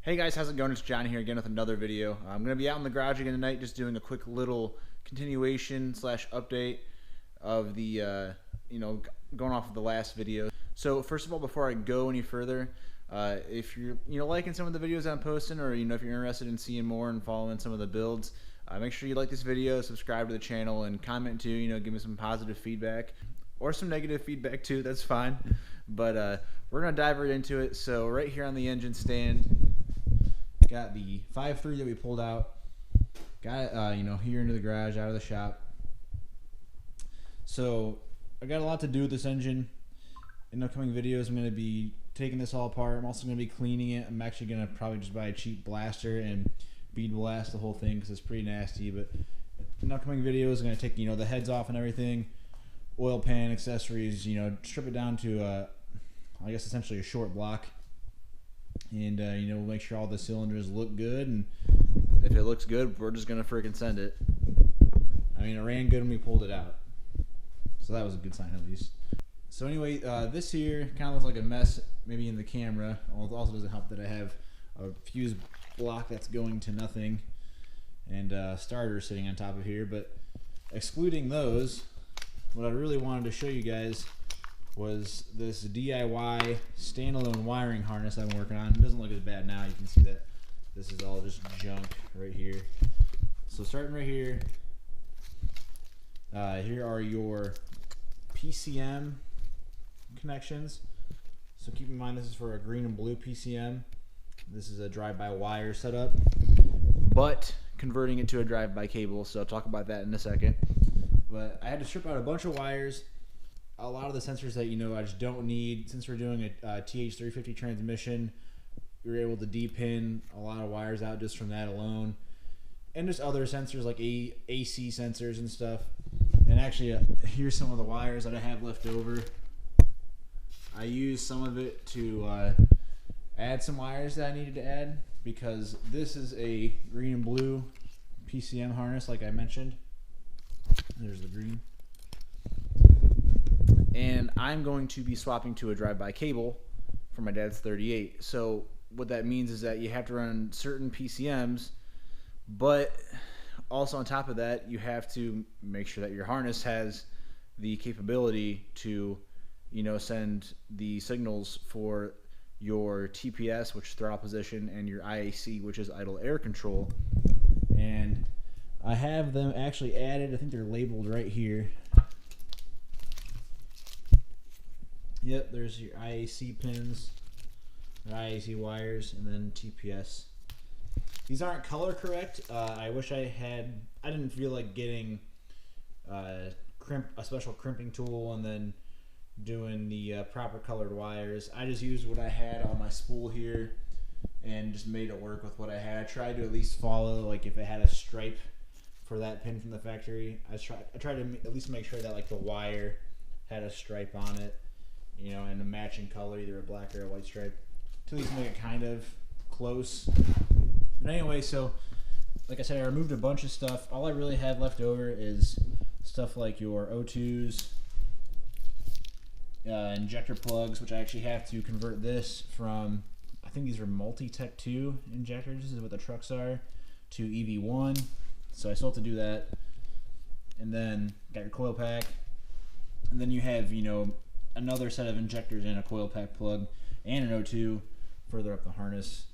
Hey guys, how's it going? It's John here again with another video. I'm going to be out in the garage again tonight just doing a quick little continuation slash update of the, going off of the last video. So first of all, before I go any further, if you're, liking some of the videos I'm posting, or, if you're interested in seeing more and following some of the builds, make sure you like this video, subscribe to the channel, and comment too, give me some positive feedback. Or some negative feedback too, that's fine. But we're going to dive right into it. So right here on the engine stand, got the 5.3 that we pulled out. Got it, here into the garage, out of the shop. So I got a lot to do with this engine. In upcoming videos, I'm going to be taking this all apart. I'm also going to be cleaning it. I'm actually going to probably just buy a cheap blaster and bead blast the whole thing because it's pretty nasty. But in upcoming videos, I'm going to take, the heads off and everything. Oil pan, accessories, strip it down to, I guess essentially a short block. And, we'll make sure all the cylinders look good. And if it looks good, we're just going to freaking send it. I mean, it ran good when we pulled it out. So that was a good sign at least. So anyway, this here kind of looks like a mess maybe in the camera. It also doesn't help that I have a fuse block that's going to nothing. And starter sitting on top of here. But excluding those, what I really wanted to show you guys was this DIY standalone wiring harness I've been working on. It doesn't look as bad now. You can see that this is all just junk right here. So starting right here, here are your PCM connections. So keep in mind this is for a green and blue PCM. This is a drive-by-wire setup, but converting it to a drive-by cable. So I'll talk about that in a second. But I had to strip out a bunch of wires, a lot of the sensors that I just don't need. Since we're doing a TH350 transmission, we were able to de-pin a lot of wires out just from that alone, and just other sensors like AC sensors and stuff. And actually, here's some of the wires that I have left over. I used some of it to add some wires that I needed to add, because this is a green and blue PCM harness, like I mentioned. There's the green. And I'm going to be swapping to a drive-by cable for my dad's 38. So what that means is that you have to run certain PCMs, but also on top of that, you have to make sure that your harness has the capability to, send the signals for your TPS, which is throttle position, and your IAC, which is idle air control. And I have them actually added. I think they're labeled right here. Yep, there's your IAC pins, or IAC wires, and then TPS. These aren't color correct. I wish I had. I didn't feel like getting a special crimping tool and then doing the proper colored wires. I just used what I had on my spool here and just made it work with what I had. I tried to at least follow, like if it had a stripe for that pin from the factory, I tried to at least make sure that like the wire had a stripe on it, and a matching color, either a black or a white stripe, to at least make it kind of close. But anyway, so like I said, I removed a bunch of stuff. All I really have left over is stuff like your O2s, injector plugs, which I actually have to convert this from, I think these are Multi-Tech 2 injectors, this is what the trucks are, to EV1. So I still have to do that. And then got your coil pack. And then you have, another set of injectors and a coil pack plug and an O2 further up the harness.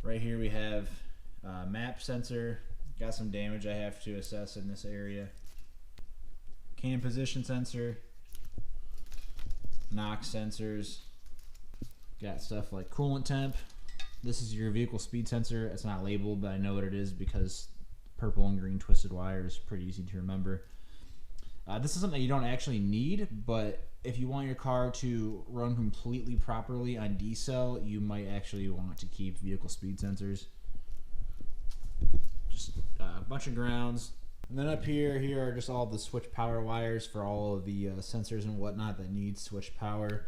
Right here we have map sensor. Got some damage I have to assess in this area. Cam position sensor. NOx sensors. Got stuff like coolant temp. This is your vehicle speed sensor. It's not labeled, but I know what it is because purple and green twisted wire is pretty easy to remember. This is something you don't actually need, but if you want your car to run completely properly on D-cell, you might actually want to keep vehicle speed sensors. Just a bunch of grounds. And then up here are just all the switch power wires for all of the sensors and whatnot that need switch power.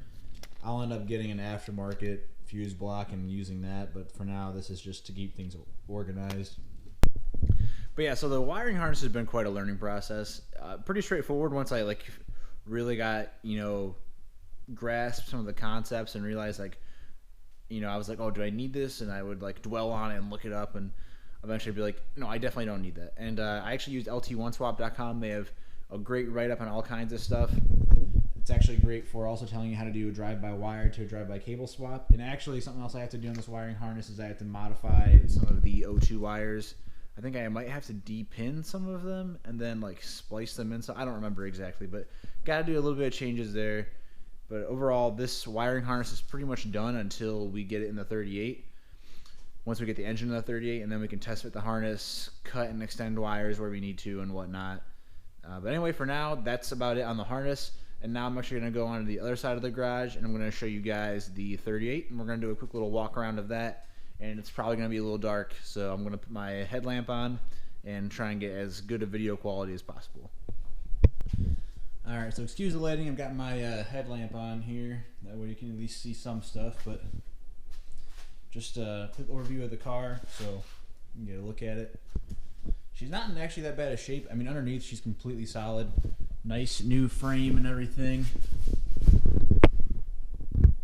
I'll end up getting an aftermarket fuse block and using that, but for now this is just to keep things organized. But yeah, so the wiring harness has been quite a learning process. Pretty straightforward once I really got grasped some of the concepts and realized I was like, oh, do I need this? And I would like dwell on it and look it up, and eventually be like, no, I definitely don't need that. And I actually used lt1swap.com. They have a great write-up on all kinds of stuff. It's actually great for also telling you how to do a drive-by-wire to a drive-by-cable swap. And actually, something else I have to do in this wiring harness is I have to modify some of the O2 wires. I think I might have to de-pin some of them and then like splice them in. So I don't remember exactly, but got to do a little bit of changes there. But overall, this wiring harness is pretty much done until we get it in the 38. Once we get the engine in the 38, and then we can test fit the harness, cut and extend wires where we need to and whatnot. But anyway, for now, that's about it on the harness. And now I'm actually going to go on to the other side of the garage, and I'm going to show you guys the 38. And we're going to do a quick little walk around of that. And it's probably going to be a little dark, so I'm going to put my headlamp on and try and get as good a video quality as possible. Alright, so excuse the lighting. I've got my headlamp on here. That way you can at least see some stuff. But just a quick overview of the car so you can get a look at it. She's not in actually that bad of shape. I mean, underneath she's completely solid. Nice new frame and everything.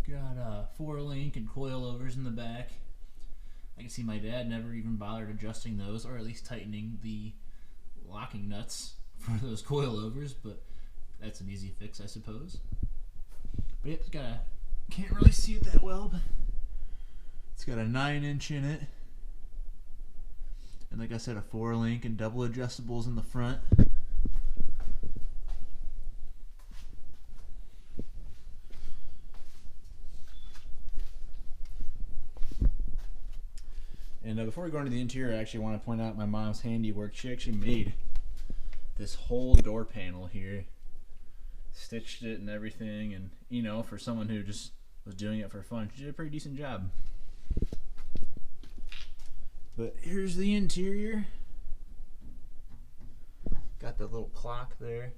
Got 4-link and coilovers in the back. I can see my dad never even bothered adjusting those, or at least tightening the locking nuts for those coilovers, but that's an easy fix, I suppose. But yeah, it's got a, can't really see it that well, but it's got a 9-inch in it. And like I said, a 4-link and double adjustables in the front. And before we go into the interior, I actually want to point out my mom's handiwork. She actually made this whole door panel here. Stitched it and everything, and for someone who just was doing it for fun, she did a pretty decent job. But here's the interior. Got the little clock there.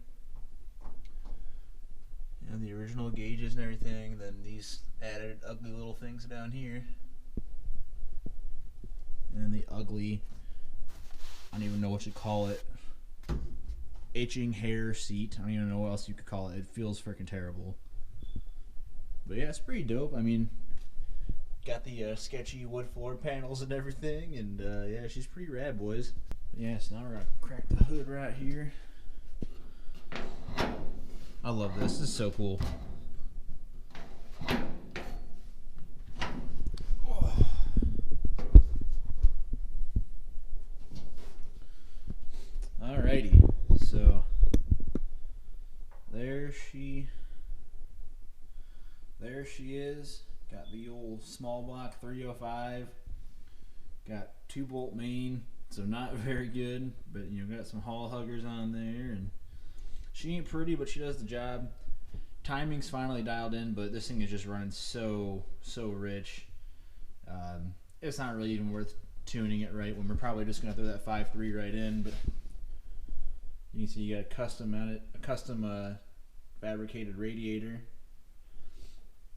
And the original gauges and everything. Then these added ugly little things down here. And then the ugly, I don't even know what you call it, itching hair seat. I don't even know what else you could call it. It feels freaking terrible. But yeah, it's pretty dope. I mean, got the sketchy wood floor panels and everything, and yeah, she's pretty rad, boys. Yeah, so now we're gonna crack the hood right here. I love this. This is so cool. Alrighty, so there she is. Got the old small block 305. Got 2-bolt main, so not very good, but got some hall huggers on there, and she ain't pretty, but she does the job. Timing's finally dialed in, but this thing is just running so rich. It's not really even worth tuning it right when we're probably just gonna throw that 5.3 right in, but you can see you got a custom fabricated radiator.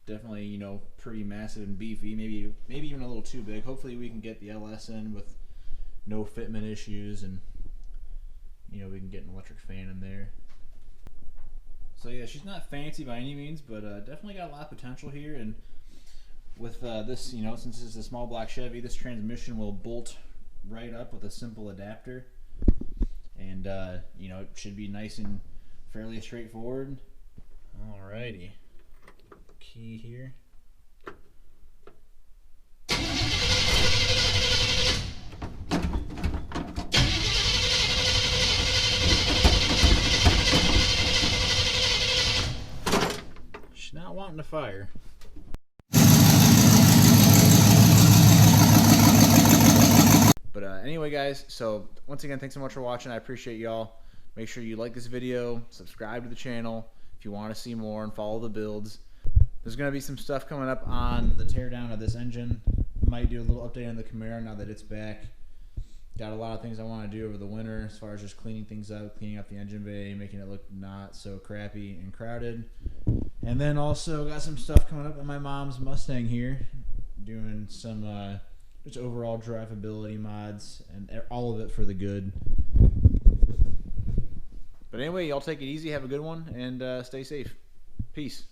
Definitely, pretty massive and beefy. Maybe even a little too big. Hopefully we can get the LS in with no fitment issues, and we can get an electric fan in there. So yeah, she's not fancy by any means, but definitely got a lot of potential here. And with this, since it's a small block Chevy, this transmission will bolt right up with a simple adapter. And it should be nice and fairly straightforward. Alrighty. Key here. She's not wanting to fire. But anyway, guys, so once again, thanks so much for watching. I appreciate y'all. Make sure you like this video, subscribe to the channel if you want to see more, and follow the builds. There's going to be some stuff coming up on the teardown of this engine. Might do a little update on the Camaro now that it's back. Got a lot of things I want to do over the winter as far as just cleaning things up, cleaning up the engine bay, making it look not so crappy and crowded. And then also got some stuff coming up on my mom's Mustang here. Doing some just overall drivability mods, and all of it for the good. But anyway, y'all take it easy, have a good one, and stay safe. Peace.